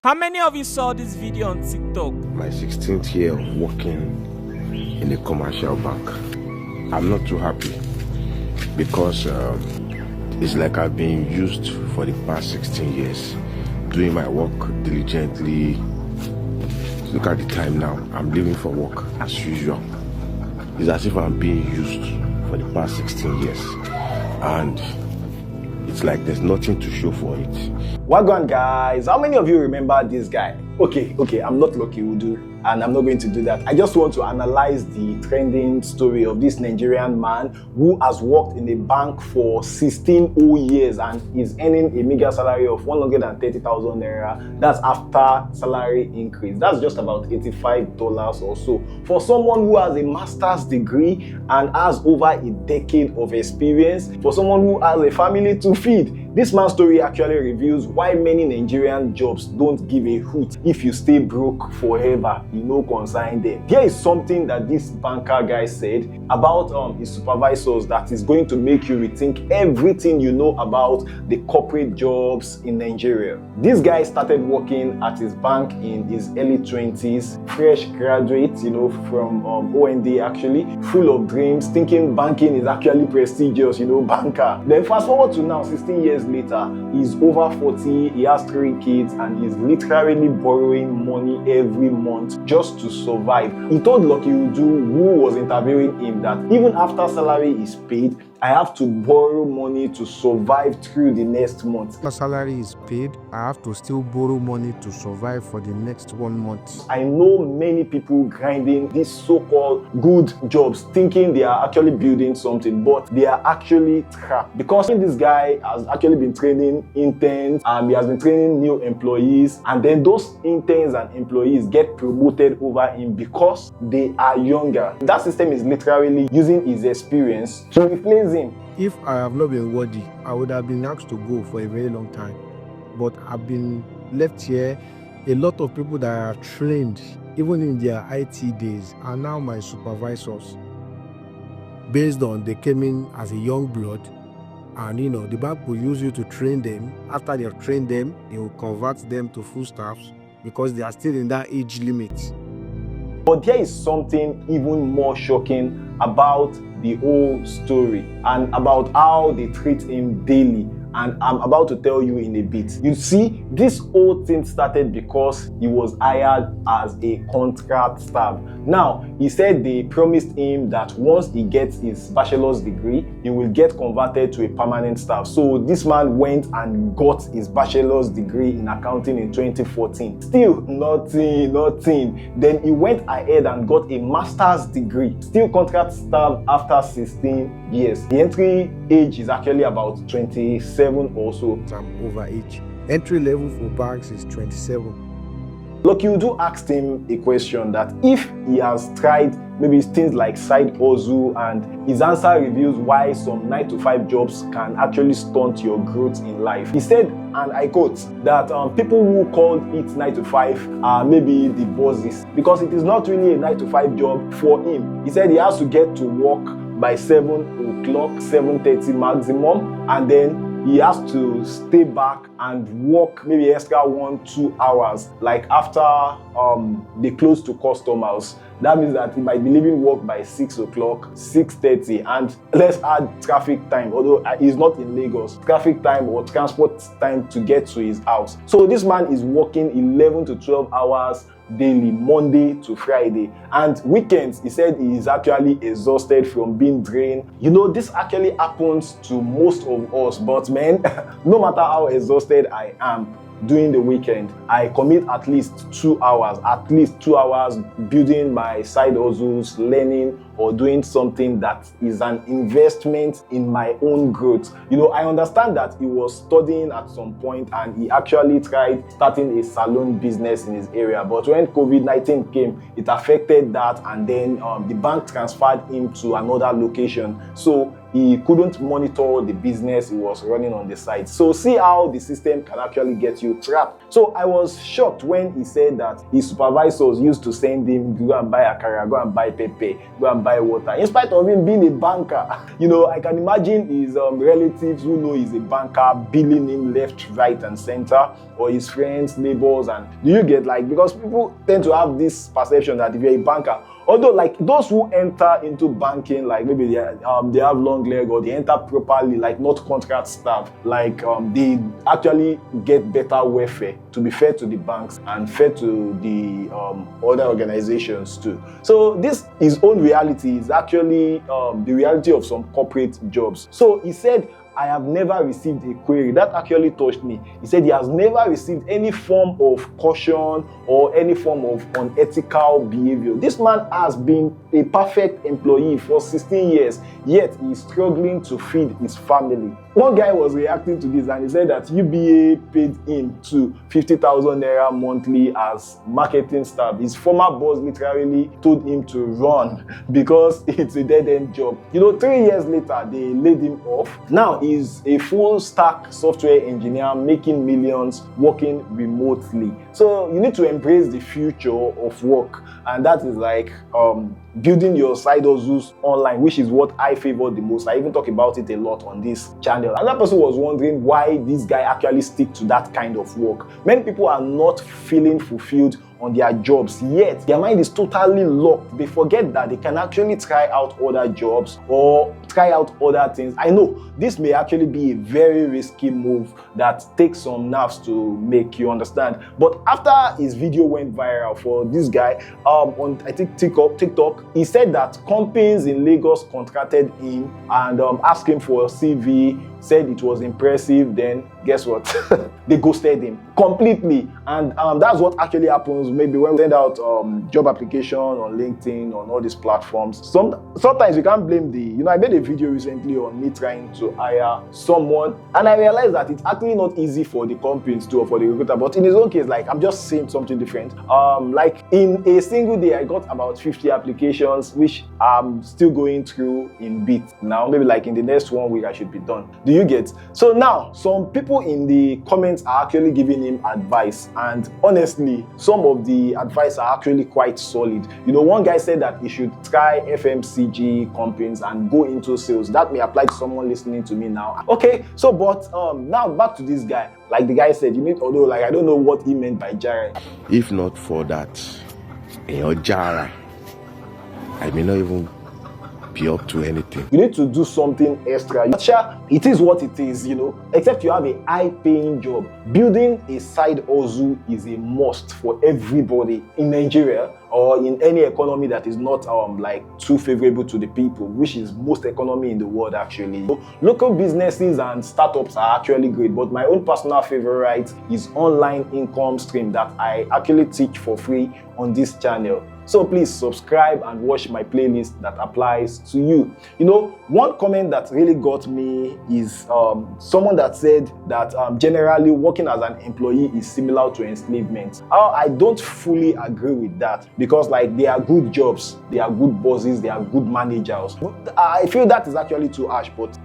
How many of you saw this video on TikTok? My 16th year of working in a commercial bank. I'm not too happy because it's like I've been used for the past 16 years, doing my work diligently. Look at the time now, I'm leaving for work as usual. It's as if I'm being used for the past 16 years. And it's like there's nothing to show for it. Wagwan guys, how many of you remember this guy? Okay, I'm not Lucky Udu, and I'm not going to do that. I just want to analyze the trending story of this Nigerian man who has worked in a bank for 16 whole years and is earning a meager salary of 130,000 naira. That's after salary increase. That's just about $85 or so. For someone who has a master's degree and has over a decade of experience, for someone who has a family to feed, this man's story actually reveals why many Nigerian jobs don't give a hoot if you stay broke forever, concern them. Here is something that this banker guy said about his supervisors that is going to make you rethink everything you know about the corporate jobs in Nigeria. This guy started working at his bank in his early 20s, fresh graduate, from OND actually, full of dreams, thinking banking is actually prestigious, banker. Then fast forward to now, 16 years later, he's over 40, he has 3 kids, and he's literally borrowing money every month just to survive. He told Lucky Udu, who was interviewing him, that even after salary is paid, I have to borrow money to survive through the next month. After salary is paid, I have to still borrow money to survive for the next 1 month. I know many people grinding these so-called good jobs, thinking they are actually building something, but they are actually trapped. Because this guy has actually been training interns, he has been training new employees, and then those interns and employees get promoted over him because they are younger. That system is literally using his experience to replace him. If I have not been worthy, I would have been asked to go for a very long time. But I've been left here. A lot of people that are trained, even in their IT days, are now my supervisors. Based on they came in as a young blood, and the bank will use you to train them. After they have trained them, they will convert them to full staffs because they are still in that age limit. But there is something even more shocking about the whole story and about how they treat him daily, and I'm about to tell you in a bit. You see, this whole thing started because he was hired as a contract staff. Now, he said they promised him that once he gets his bachelor's degree, he will get converted to a permanent staff. So this man went and got his bachelor's degree in accounting in 2014. Still nothing. Then he went ahead and got a master's degree, still contract staff after 16 years. The entry age is actually about 27 or so. I'm over age. Entry level for banks is 27. Lucky Udu asked him a question that if he has tried maybe things like side hustle, and his answer reveals why some 9-to-5 jobs can actually stunt your growth in life. He said, and I quote, that people who called it 9-to-5 are maybe the bosses, because it is not really a 9-to-5 job for him. He said he has to get to work by 7 o'clock, 7:30 maximum, and then he has to stay back and work maybe extra 1-2 hours, like after they close to customers. That means that he might be leaving work by 6 o'clock, 6:30, and let's add traffic time, although he's not in Lagos, traffic time or transport time to get to his house. So this man is working 11 to 12 hours daily, Monday to Friday, and weekends he said he is actually exhausted from being drained. This actually happens to most of us, but man, no matter how exhausted I am during the weekend, I commit at least 2 hours building my side hustles, learning, or doing something that is an investment in my own growth. I understand that he was studying at some point and he actually tried starting a salon business in his area, but when COVID-19 came, it affected that, and then the bank transferred him to another location. So he couldn't monitor the business he was running on the side. So see how the system can actually get you trapped. So I was shocked when he said that his supervisors used to send him, go and buy akara, go and buy pepe, go and buy buy water, in spite of him being a banker. You know, I can imagine his relatives who know he's a banker billing him left, right, and center, or his friends, neighbors. And do you get, like, because people tend to have this perception that if you're a banker, although like those who enter into banking, like maybe they have long leg, or they enter properly, like not contract staff, like they actually get better welfare, to be fair to the banks and fair to the other organizations too. So this, his own reality, is actually the reality of some corporate jobs. So he said, I have never received a query. That actually touched me. He said he has never received any form of caution or any form of unethical behavior. This man has been a perfect employee for 16 years, yet he's struggling to feed his family. One guy was reacting to this and he said that UBA paid him to 50,000 naira monthly as marketing staff. His former boss literally told him to run because it's a dead-end job. You know, 3 years later, they laid him off. Now he's a full-stack software engineer making millions, working remotely. So you need to embrace the future of work, and that is like building your side hustles online, which is what I favor the most. I even talk about it a lot on this channel. Another person was wondering why this guy actually stick to that kind of work. Many people are not feeling fulfilled on their jobs, yet their mind is totally locked. They forget that they can actually try out other jobs or try out other things. I know this may actually be a very risky move that takes some nerves to make, you understand. But after his video went viral for this guy on, I think, TikTok, he said that companies in Lagos contracted him and asked him for a CV, said it was impressive. Then guess what? They ghosted him completely. And that's what actually happens maybe when we send out job application on LinkedIn, on all these platforms. Sometimes you can't blame I made a video recently on me trying to hire someone, and I realized that it's actually not easy for the companies to, or for the recruiter. But in his own case, like, I'm just saying something different. Like in a single day, I got about 50 applications, which I'm still going through in bits now. Maybe like in the next 1 week, I should be done. Do you get? So now, some people in the comments are actually giving him advice, and honestly, some of the advice are actually quite solid. You know, one guy said that he should try FMCG companies and go into sales. That may apply to someone listening to me now. Okay, so but now back to this guy. Like the guy said, you need, although like I don't know what he meant by jara. If not for that, jara, I may not even be up to anything. You need to do something extra. It is what it is, you know, except you have a high-paying job. Building a side hustle is a must for everybody in Nigeria or in any economy that is not like too favorable to the people, which is most economy in the world actually. So, local businesses and startups are actually great, but my own personal favorite is online income stream that I actually teach for free on this channel. So please subscribe and watch my playlist that applies to you. You know, one comment that really got me is someone that said that generally working as an employee is similar to enslavement. I don't fully agree with that, because like they are good jobs, they are good bosses, they are good managers. I feel that is actually too harsh, but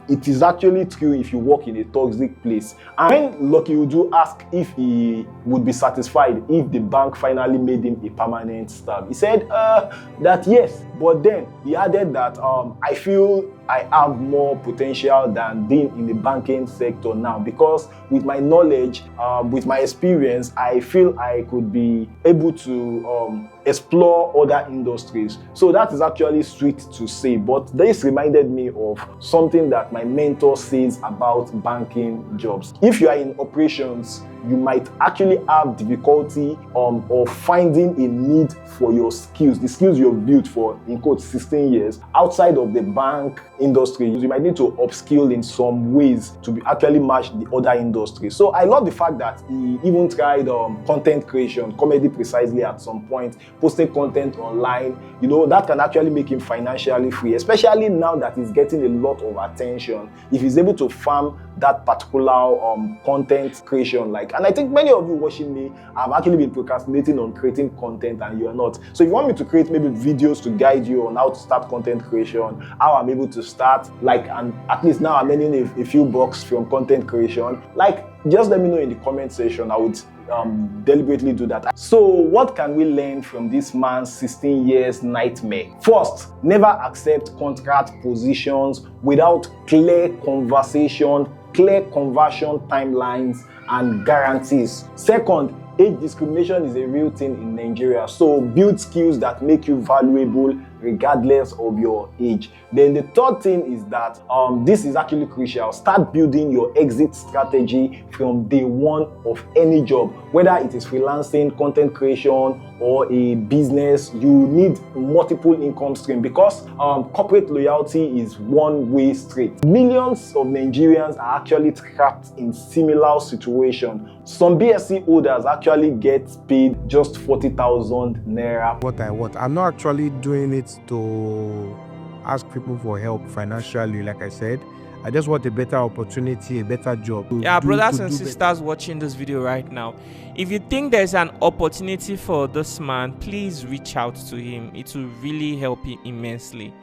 it is actually true if you work in a toxic place. And when Lucky Uju asked if he would be satisfied if the bank finally made him a permanent staff, he said that yes, but then he added that I feel I have more potential than being in the banking sector now, because with my knowledge, with my experience, I feel I could be able to explore other industries. So that is actually sweet to say, but this reminded me of something that my mentor says about banking jobs. If you are in operations, you might actually have difficulty of finding a need for your skills, the skills you've built for, in quotes, 16 years outside of the bank industry. You might need to upskill in some ways to actually match the other industries. So I love the fact that he even tried content creation, comedy precisely at some point, posting content online. You know, that can actually make him financially free, especially now that he's getting a lot of attention. If he's able to farm that particular content creation, and I think many of you watching me have actually been procrastinating on creating content and you are not. So if you want me to create maybe videos to guide you on how to start content creation, how I'm able to start, and at least now I'm earning a few bucks from content creation, just let me know in the comment section. I would deliberately do that. So what can we learn from this man's 16 years nightmare? First, never accept contract positions without clear conversation, clear conversion timelines, and guarantees. Second, age discrimination is a real thing in Nigeria, so build skills that make you valuable regardless of your age. Then the third thing is that this is actually crucial. Start building your exit strategy from day one of any job, whether it is freelancing, content creation, or a business. You need multiple income streams because corporate loyalty is one-way street. Millions of Nigerians are actually trapped in similar situations. Some BSc holders actually get paid just 40,000 naira. What I want. I'm not actually doing it to ask people for help financially, like I said. I just want a better opportunity, a better job. Yeah, brothers and sisters watching this video right now, if you think there's an opportunity for this man, please reach out to him. It will really help him immensely.